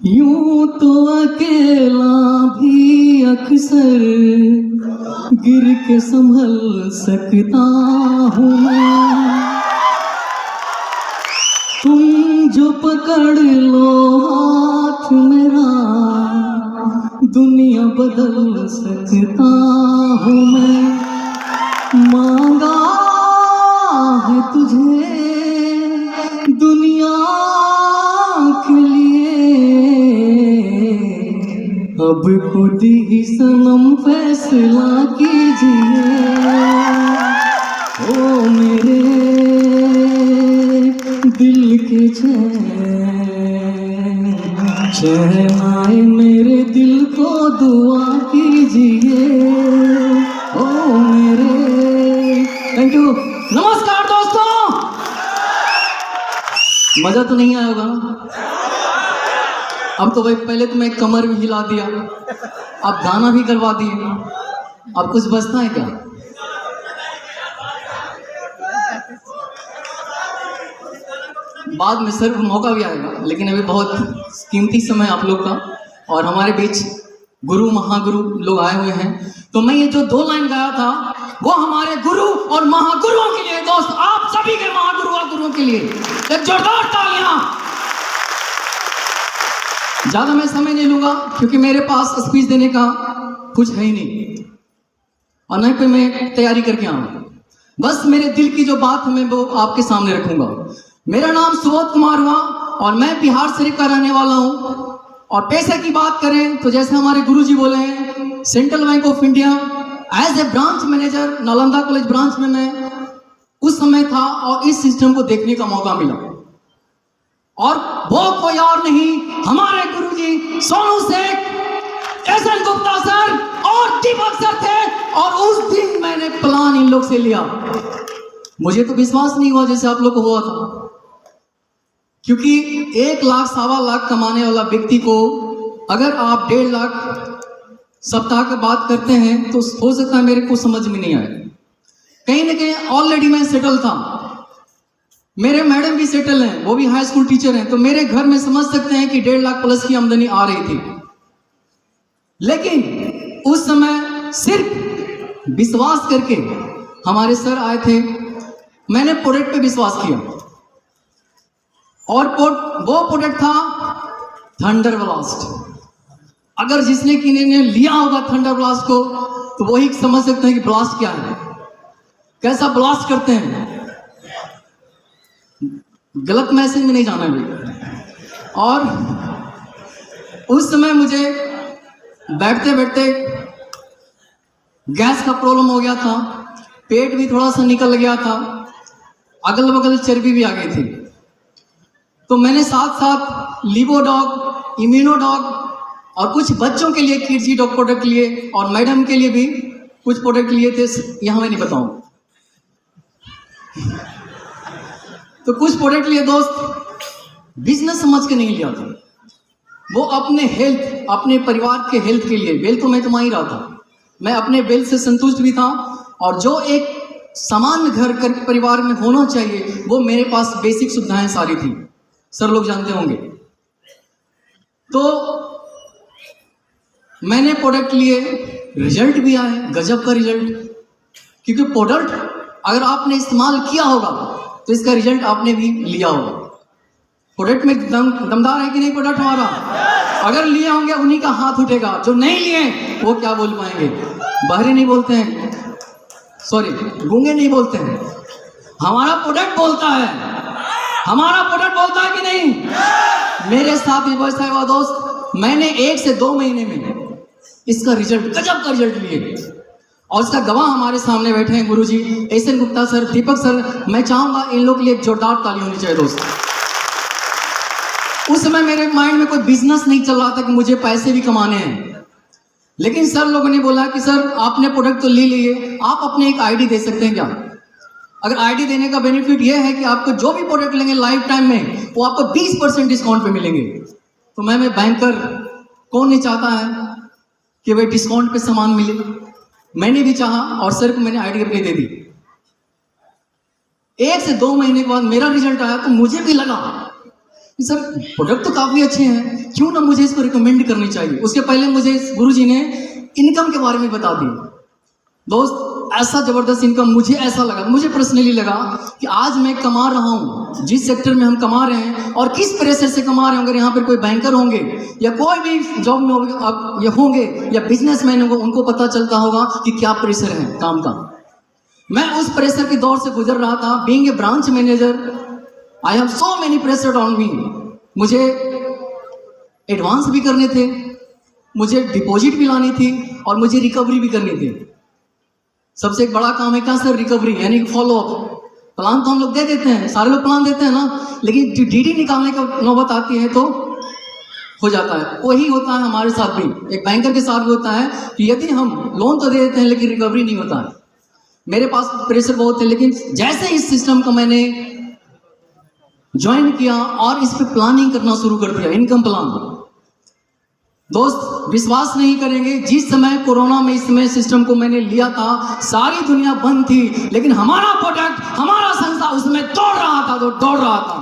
यूं तो अकेला भी अक्सर गिर के संभल सकता हूँ मैं। तुम जो पकड़ लो हाथ मेरा दुनिया बदल सकता हूँ मैं। मांगा है तुझे दुनिया के लिए, अब खुद ही सनम फैसला कीजिए। ओ मेरे दिल के चैन आए मेरे दिल को दुआ कीजिए। ओ मेरे, थैंक यू। नमस्कार दोस्तों, मजा तो नहीं आया होगा ना? अब तो भाई पहले तो मैं कमर भी हिला दिया, अब गाना भी करवा दिए, अब कुछ बचता है क्या? बाद में सिर्फ मौका भी आएगा, लेकिन अभी बहुत कीमती समय आप लोग का, और हमारे बीच गुरु महागुरु लोग आए हुए हैं। तो मैं ये जो 2 लाइन गाया था वो हमारे गुरु और महागुरुओं के लिए। दोस्त, आप सभी के महागुरु और गुरुओं के लिए एक जोरदार तालियां। ज्यादा मैं समय नहीं लूंगा क्योंकि मेरे पास स्पीच देने का कुछ है ही नहीं, और न कोई मैं तैयारी करके आऊँ। बस मेरे दिल की जो बात है मैं वो आपके सामने रखूंगा। मेरा नाम सुबोध कुमार हुआ और मैं बिहार शरीफ का रहने वाला हूँ। और पैसे की बात करें तो जैसे हमारे गुरुजी बोले हैं, central bank of India as a branch manager Nalanda college branch में मैं उस समय था और इस सिस्टम को देखने का मौका मिला। और वो कोई और नहीं, हमारे गुरुजी सोनू सेठ, एसएन गुप्ता सर और दीपक सर थे। और उस दिन मैंने प्लान इन लोग से लिया। मुझे तो विश्वास नहीं हुआ जैसे आप लोग को हुआ था, क्योंकि 1 लाख 1.25 लाख कमाने वाला व्यक्ति को अगर आप 1.5 लाख सप्ताह की बात करते हैं तो हो सकता है मेरे को समझ में नहीं आए। कहीं ना कहीं ऑलरेडी मैं सेटल था, मेरे मैडम भी सेटल हैं, वो भी हाई स्कूल टीचर हैं, तो मेरे घर में समझ सकते हैं कि 1.5 लाख प्लस की आमदनी आ रही थी। लेकिन उस समय सिर्फ विश्वास करके हमारे सर आए थे, मैंने प्रोडक्ट पे विश्वास किया और वो प्रोडक्ट था थंडर ब्लास्ट। अगर जिसने किसी ने लिया होगा थंडर ब्लास्ट को तो वही समझ सकते हैं कि ब्लास्ट क्या है, कैसा ब्लास्ट करते हैं। गलत मैसेज में नहीं जाना भी। और उस समय मुझे बैठते बैठते गैस का प्रॉब्लम हो गया था, पेट भी थोड़ा सा निकल गया था, अगल बगल चर्बी भी आ गई थी। तो मैंने साथ साथ लिवोडॉग, इम्यूनोडॉग और कुछ बच्चों के लिए किड्जी डॉग प्रोडक्ट लिए और मैडम के लिए भी कुछ प्रोडक्ट लिए थे, यहाँ मैं नहीं बताऊं। तो कुछ प्रोडक्ट लिए दोस्त, बिजनेस समझ के नहीं लिया था, वो अपने हेल्थ, अपने परिवार के हेल्थ के लिए। वेल तो मैं कमा ही रहा था, मैं अपने वेल से संतुष्ट भी था, और जो एक सामान्य घर कर परिवार में होना चाहिए वो मेरे पास बेसिक सुविधाएं सारी थी, सर लोग जानते होंगे। तो मैंने प्रोडक्ट लिए, रिजल्ट भी आए, गजब का रिजल्ट। क्योंकि प्रोडक्ट अगर आपने इस्तेमाल किया होगा तो इसका रिजल्ट आपने भी लिया होगा। प्रोडक्ट में दमदार है कि नहीं प्रोडक्ट हमारा? अगर लिए होंगे उन्हीं का हाथ उठेगा, जो नहीं लिए वो क्या बोल पाएंगे? बहरे नहीं बोलते हैं, सॉरी गूंगे नहीं बोलते हैं। हमारा प्रोडक्ट बोलता है, हमारा प्रोडक्ट बोलता है कि नहीं? मेरे साथ भी वैसा हुआ दोस्त, मैंने 1 से 2 महीने में इसका रिजल्ट, गजब का रिजल्ट लिए, और इसका गवाह हमारे सामने बैठे हैं गुरुजी एसएन गुप्ता सर, दीपक सर। मैं चाहूंगा इन लोग के लिए एक जोरदार ताली होनी चाहिए दोस्त। उस समय मेरे माइंड में कोई बिजनेस नहीं चल रहा था कि मुझे पैसे भी कमाने हैं, लेकिन सर लोगों ने बोला कि सर आपने प्रोडक्ट तो ले लिए, आप अपने एक आईडी दे सकते हैं क्या? अगर आईडी देने का बेनिफिट ये है कि आपको जो भी प्रोडक्ट लेंगे लाइफ टाइम में वो आपको 20% डिस्काउंट पे मिलेंगे। तो मैं बैंकर, कौन नहीं चाहता है कि भाई डिस्काउंट पे सामान मिले? मैंने भी चाहा और सर को मैंने आईडी अपनी दे दी। 1 से 2 महीने के बाद मेरा रिजल्ट आया तो मुझे भी लगा कि सर प्रोडक्ट तो काफी अच्छे हैं, क्यों ना मुझे इसको रिकमेंड करनी चाहिए। उसके पहले मुझे गुरुजी ने इनकम के बारे में बता दिया। दोस्त, ऐसा जबरदस्त इनकम मुझे ऐसा लगा, मुझे पर्सनली लगा कि आज मैं कमा रहा हूँ जिस सेक्टर में हम कमा रहे हैं और किस प्रेशर से कमा रहे होंगे। यहाँ पर कोई बैंकर होंगे या कोई भी जॉब में होंगे या बिजनेसमैन होंगे, उनको पता चलता होगा कि क्या प्रेशर है काम का। मैं उस प्रेशर के दौर से गुजर रहा था। Being a branch manager, I have so many pressure on me. मुझे एडवांस भी करने थे, मुझे डिपॉजिट भी लानी थी और मुझे रिकवरी भी करनी थी। सबसे एक बड़ा काम है क्या सर? रिकवरी, यानी फॉलो अप। प्लान तो हम लोग दे देते हैं, सारे लोग प्लान देते हैं ना, लेकिन डीडी निकालने का नौबत आती है तो हो जाता है। वही होता है हमारे साथ भी, एक बैंकर के साथ भी होता है कि यदि हम लोन तो दे देते हैं लेकिन रिकवरी नहीं होता है। मेरे पास प्रेशर बहुत है, लेकिन जैसे इस सिस्टम को मैंने ज्वाइन किया और इस पे प्लानिंग करना शुरू कर दिया, इनकम प्लान। दोस्त, विश्वास नहीं करेंगे, जिस समय कोरोना में इसमें सिस्टम को मैंने लिया था, सारी दुनिया बंद थी, लेकिन हमारा प्रोडक्ट, हमारा संस्था उसमें दौड़ रहा था, तो दौड़ रहा था।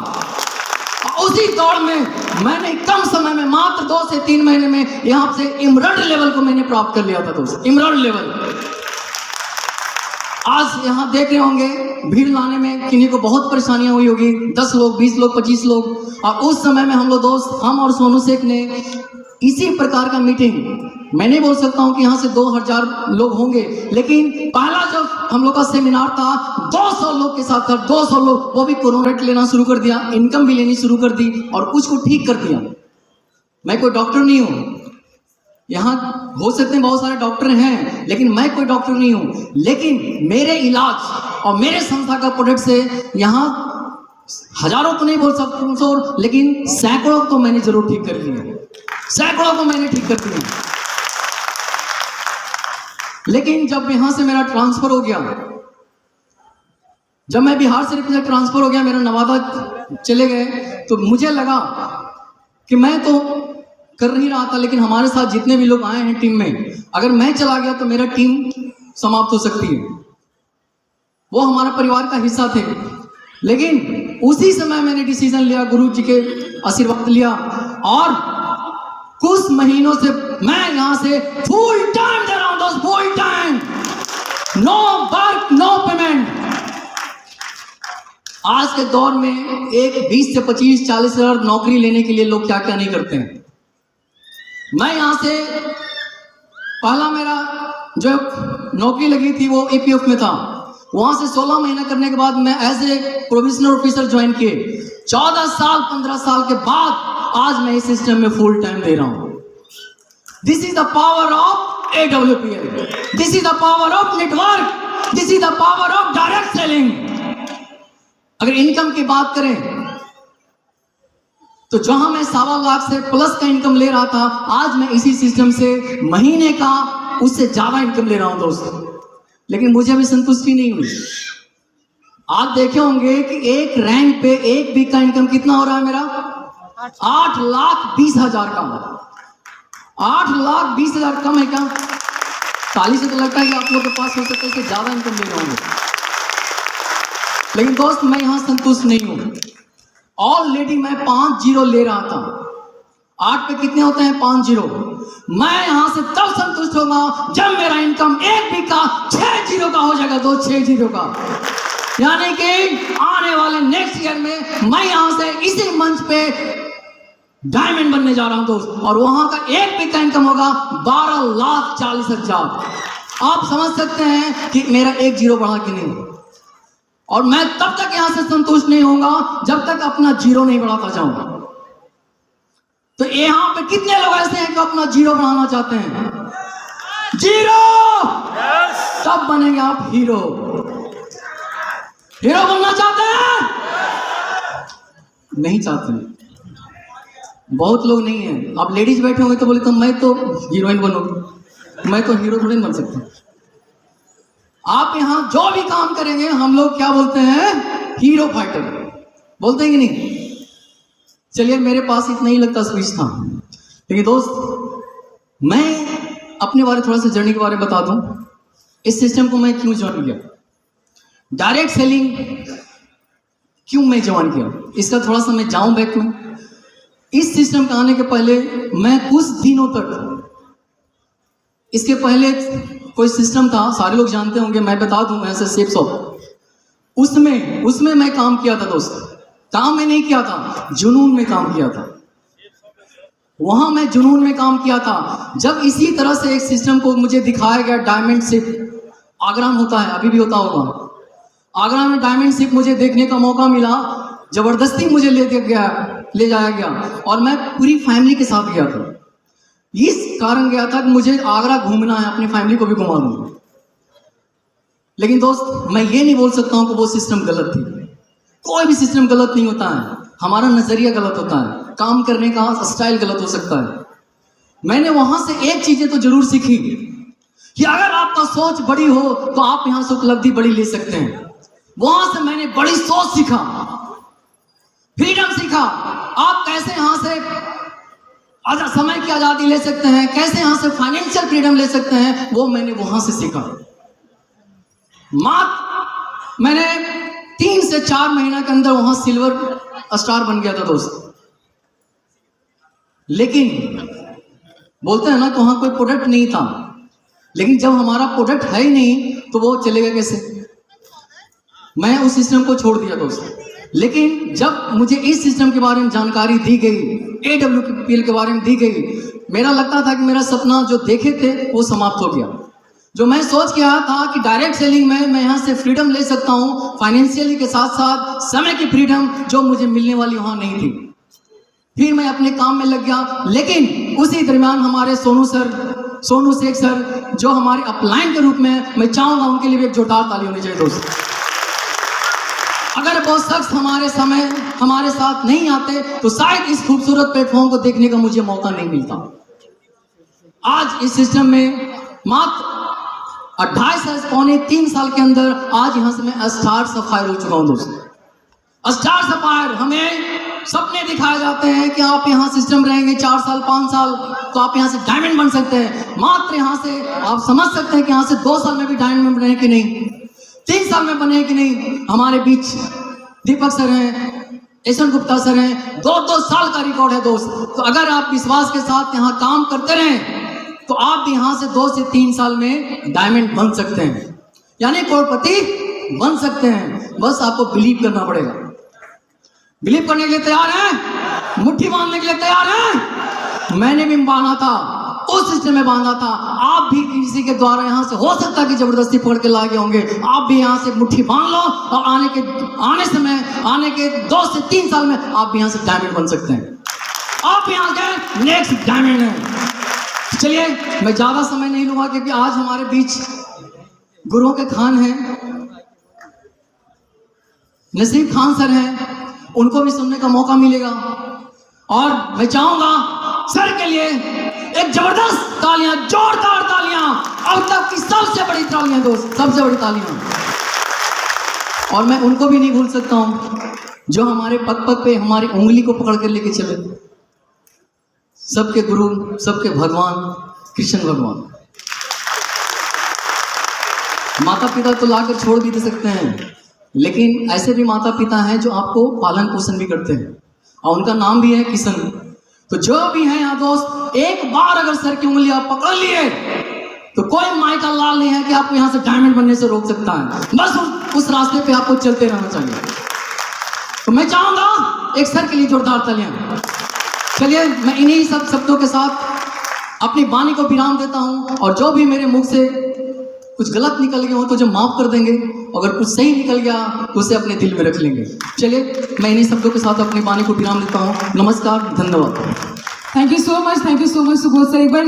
और उसी दौड़ में मैंने कम समय में, मात्र 2 से 3 महीने में यहाँ से इमरल्ड लेवल को मैंने प्राप्त कर लिया था। दोस्त, इमरल्ड लेवल। आज यहाँ देख रहे होंगे भीड़ लाने में किन्हीं को बहुत परेशानियां हुई होगी, 10 लोग, 20 लोग, 25 लोग। और उस समय में हम लोग दोस्त, हम और सोनू शेख ने इसी प्रकार का मीटिंग, मैं नहीं बोल सकता हूं कि यहाँ से 2000 लोग होंगे, लेकिन पहला जो हम लोग का सेमिनार था 200 लोग के साथ था। 200 लोग, वो भी कोरोना रेट लेना शुरू कर दिया, इनकम भी लेनी शुरू कर दी और कुछ को ठीक कर दिया। मैं कोई डॉक्टर नहीं हूँ, यहाँ हो सकते हैं बहुत सारे डॉक्टर हैं, लेकिन मैं कोई डॉक्टर नहीं हूँ। लेकिन मेरे इलाज और मेरे संस्था का प्रोडक्ट से यहाँ हजारों तो नहीं बोल सकता, लेकिन सैकड़ों को मैंने जरूर ठीक कर दिया, सैकड़ों को मैंने ठीक कर दिया। लेकिन जब यहां से मेरा ट्रांसफर हो गया, जब मैं बिहार से ट्रांसफर हो गया, मेरा नवादा चले गए, तो मुझे लगा कि मैं तो कर नहीं रहा था, लेकिन हमारे साथ जितने भी लोग आए हैं टीम में, अगर मैं चला गया तो मेरा टीम समाप्त हो सकती है। वो हमारा परिवार का हिस्सा थे। लेकिन उसी समय मैंने डिसीजन लिया, गुरु जी के आशीर्वाद लिया और कुछ महीनों से मैं यहां से फुल टाइम दे रहा हूं दोस्त, full time, no work no payment. आज के दौर में एक 20 से 25, 40 हजार नौकरी लेने के लिए लोग क्या क्या नहीं करते हैं। मैं यहां से पहला मेरा जो नौकरी लगी थी वो एपीएफ में था, वहां से 16 महीना करने के बाद मैं as a provisional officer join किए। 14 साल 15 साल के बाद आज मैं इस सिस्टम में फुल टाइम दे रहा हूं। This is the power of AWPL, this is the power of network, this is the power of direct selling. अगर इनकम की बात करें तो जहां मैं 1.25 लाख से प्लस का इनकम ले रहा था, आज मैं इसी सिस्टम से महीने का उससे ज्यादा इनकम ले रहा हूं दोस्तों। लेकिन मुझे अभी संतुष्टि नहीं हुई। आप देखे होंगे कि एक रैंक पे एक वीक का इनकम कितना हो रहा है मेरा? 8,20,000 का। 8,20,000 कम है क्या? ताली से तो लगता है कि आप लोग के पास हो सकता है कि ज्यादा इनकम ले रहा हूं, लेकिन दोस्त मैं यहां संतुष्ट नहीं हूं। ऑलरेडी मैं 5 जीरो ले रहा था। 8 पे कितने होते हैं? 5 जीरो। मैं यहां से तब संतुष्ट होगा जब मेरा इनकम एक वीक का 6 जीरो का हो जाएगा। 6 जीरो का, यानी कि आने वाले नेक्स्ट ईयर में मैं यहां से इसी मंच पे डायमंड बनने जा रहा हूं दोस्त, और वहां का एक वीक का इनकम होगा 12,40,000। आप समझ सकते हैं कि मेरा एक जीरो बढ़ा कि नहीं। और मैं तब तक यहां से संतुष्ट नहीं होऊंगा जब तक अपना जीरो नहीं बढ़ाता जाऊंगा। तो यहां पे कितने लोग ऐसे हैं जो अपना जीरो बढ़ाना चाहते हैं? जीरो, तब बनेंगे आप हीरो। हीरो बनना चाहते हैं? नहीं चाहते, बहुत लोग नहीं है। आप लेडीज बैठे होंगे तो बोले तो मैं तो हीरोइन बनूंगी, मैं तो हीरो थोड़ी बन सकता। आप यहां जो भी काम करेंगे हम लोग क्या बोलते हैं? हीरो फाइटर बोलते हैं कि नहीं? चलिए मेरे पास इतना ही लगता स्पीच था, लेकिन दोस्त मैं अपने बारे थोड़ा सा जर्नी के बारे में बता दूं। इस सिस्टम को मैं क्यों ज्वाइन किया, डायरेक्ट सेलिंग क्यों मैं ज्वाइन किया, इसका थोड़ा सा मैं जाऊं बैक में। इस सिस्टम के आने के पहले मैं कुछ दिनों तक, इसके पहले कोई सिस्टम था, सारे लोग जानते होंगे, मैं बता दूं, ऐसे सेफ शॉप, उसमें मैं काम किया था दोस्त। काम में नहीं किया था, जुनून में काम किया था। वहां मैं जुनून में काम किया था। जब इसी तरह से एक सिस्टम को मुझे दिखाया गया, डायमंड शिप, आगरा में होता है, अभी भी होता होगा, आगरा में डायमंड शिप मुझे देखने का मौका मिला। जबरदस्ती मुझे ले जाया गया और मैं पूरी फैमिली के साथ गया था। इस कारण गया था कि मुझे आगरा घूमना है, अपनी फैमिली को भी घुमा दूंगा। लेकिन दोस्त, मैं ये नहीं बोल सकता हूं कि वो सिस्टम गलत थी। कोई भी सिस्टम गलत नहीं होता है, हमारा नजरिया गलत होता है, काम करने का स्टाइल गलत हो सकता है। मैंने वहां से एक चीजें तो जरूर सीखी कि अगर आपका सोच बड़ी हो तो आप यहां से उपलब्धि बड़ी ले सकते हैं। वहां से मैंने बड़ी सोच सीखा, फ्रीडम सीखा। आप कैसे यहां से समय की आजादी ले सकते हैं, कैसे यहां से फाइनेंशियल फ्रीडम ले सकते हैं, वो मैंने वहां से सीखा। मैंने 3 से 4 महीना के अंदर वहां सिल्वर स्टार बन गया था दोस्त। लेकिन बोलते हैं ना कि वहां कोई प्रोडक्ट नहीं था, लेकिन जब हमारा प्रोडक्ट है ही नहीं तो वो चलेगा कैसे? मैं उस सिस्टम को छोड़ दिया दोस्त। लेकिन जब मुझे इस सिस्टम के बारे में जानकारी दी गई, AWPL के बारे में दी गई, मेरा लगता था कि मेरा सपना जो देखे थे वो समाप्त हो गया। जो मैं सोच के आया था कि डायरेक्ट सेलिंग में मैं यहाँ से फ्रीडम ले सकता हूँ, फाइनेंशियली के साथ साथ समय की फ्रीडम जो मुझे मिलने वाली वहाँ नहीं थी। फिर मैं अपने काम में लग गया। लेकिन उसी दरमियान हमारे सोनू शेख सर, जो हमारे अपलाइन के रूप में, मैं चाहूँगा उनके लिए भी एक जोरदार ताली होनी चाहिए दोस्त। अगर वो शख्स हमारे साथ नहीं आते तो शायद इस खूबसूरत प्लेटफॉर्म को देखने का मुझे मौका नहीं मिलता। आज इस सिस्टम में मात्र 2.5 साल, पौने 3 साल के अंदर आज यहां से मैं स्टार सफायर हो चुका हूं दोस्तों। स्टार सफायर, हमें सपने दिखाए जाते हैं कि आप यहां सिस्टम रहेंगे 4 साल 5 साल तो आप यहां से डायमंड बन सकते हैं। मात्र यहां से आप समझ सकते हैं कि यहां से 2 साल में भी डायमंड बने कि नहीं, 3 साल में बने कि नहीं। हमारे बीच दीपक सर हैं, एसन गुप्ता सर हैं, 2-2 साल का रिकॉर्ड है दोस्त। तो अगर आप विश्वास के साथ यहाँ काम करते रहें तो आप भी यहाँ से 2 से 3 साल में डायमंड बन सकते हैं, यानी करोड़पति बन सकते हैं। बस आपको बिलीव करना पड़ेगा। बिलीव करने के लिए तैयार हैं? मुट्ठी बांधने के लिए तैयार हैं? मैंने भी बांधा था, उस सिस्टम में बांधा था। आप भी किसी के द्वारा यहाँ से हो सकता है कि जबरदस्ती पकड़ के लाए होंगे, आप भी यहाँ से मुट्ठी बांध लो और आने के 2 से 3 साल में आप भी यहाँ से डायमंड बन सकते हैं। आप यहाँ के नेक्स्ट डायमंड हैं। चलिए, मैं ज्यादा समय नहीं लूंगा क्योंकि आज हमारे बीच गुरुओं के खान हैं, नसीब खान सर हैं, उनको भी सुनने का मौका मिलेगा। और मैं चाहूंगा सर के लिए एक जबरदस्त तालियां, जोरदार तालियां, अब तक की सबसे बड़ी तालियां दोस्त, सबसे बड़ी तालियां। और मैं उनको भी नहीं भूल सकता हूं जो हमारे पग पग पे हमारी उंगली को पकड़ कर लेके चले, सबके गुरु, सबके भगवान कृष्ण भगवान। माता पिता तो लाकर छोड़ भी दे सकते हैं, लेकिन ऐसे भी माता पिता हैं जो आपको पालन पोषण भी करते हैं और उनका नाम भी है किशन। तो जो भी है यहाँ दोस्त, एक बार अगर सर की उंगली आप पकड़ लिए तो कोई माई का लाल नहीं है कि आपको यहाँ से डायमंड बनने से रोक सकता है। बस उस रास्ते पे आपको चलते रहना चाहिए। तो मैं चाहूंगा एक सर के लिए जोरदार तालियां। चलिए, मैं इन्हीं सब शब्दों के साथ अपनी वाणी को विराम देता हूं और जो भी मेरे मुख से कुछ गलत निकल गया हो तो जो माफ कर देंगे, अगर कुछ सही निकल गया तो उसे अपने दिल में रख लेंगे। चलिए, मैं इन्हीं शब्दों के साथ अपनी वाणी को विराम देता हूं। नमस्कार, धन्यवाद। Thank you so much Subodh sir. एक बार